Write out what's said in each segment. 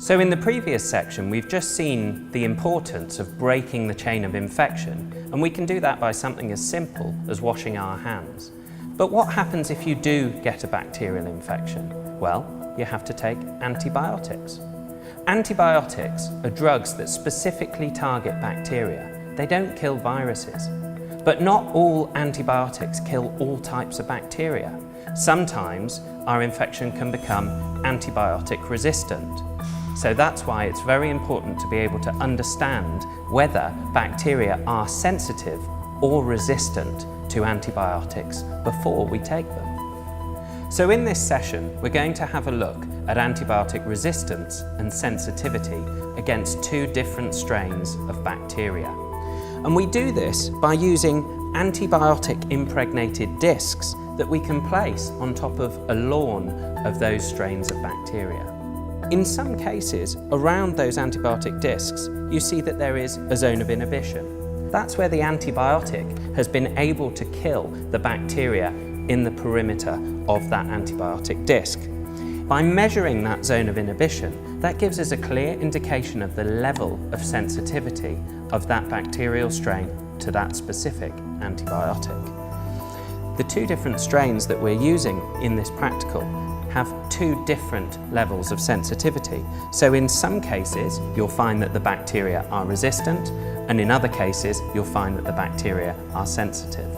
So in the previous section, we've just seen the importance of breaking the chain of infection, and we can do that by something as simple as washing our hands. But what happens if you do get a bacterial infection? Well, you have to take antibiotics. Antibiotics are drugs that specifically target bacteria. They don't kill viruses. But not all antibiotics kill all types of bacteria. Sometimes our infection can become antibiotic resistant. So that's why it's very important to be able to understand whether bacteria are sensitive or resistant to antibiotics before we take them. So in this session, we're going to have a look at antibiotic resistance and sensitivity against two different strains of bacteria. And we do this by using antibiotic impregnated discs that we can place on top of a lawn of those strains of bacteria. In some cases, around those antibiotic discs, you see that there is a zone of inhibition. That's where the antibiotic has been able to kill the bacteria in the perimeter of that antibiotic disc. By measuring that zone of inhibition, that gives us a clear indication of the level of sensitivity of that bacterial strain to that specific antibiotic. The two different strains that we're using in this practical have two different levels of sensitivity. So in some cases, you'll find that the bacteria are resistant, and in other cases, you'll find that the bacteria are sensitive.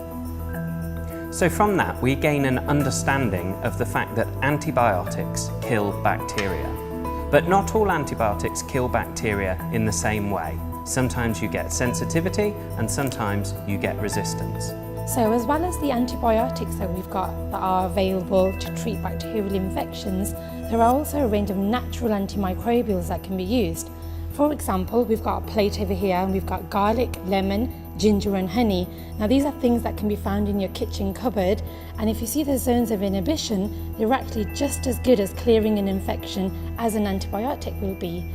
So from that, we gain an understanding of the fact that antibiotics kill bacteria. But not all antibiotics kill bacteria in the same way. Sometimes you get sensitivity, and sometimes you get resistance. So as well as the antibiotics that we've got that are available to treat bacterial infections, there are also a range of natural antimicrobials that can be used. For example, we've got a plate over here and we've got garlic, lemon, ginger and honey. Now these are things that can be found in your kitchen cupboard, and if you see the zones of inhibition, they're actually just as good as clearing an infection as an antibiotic will be.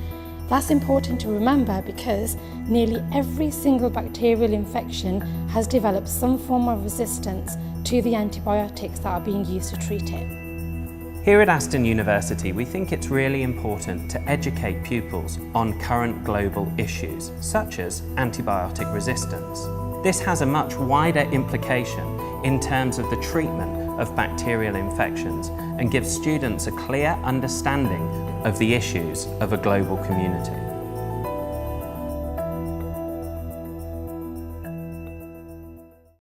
That's important to remember because nearly every single bacterial infection has developed some form of resistance to the antibiotics that are being used to treat it. Here at Aston University, we think it's really important to educate pupils on current global issues, such as antibiotic resistance. This has a much wider implication in terms of the treatment of bacterial infections and gives students a clear understanding of the issues of a global community.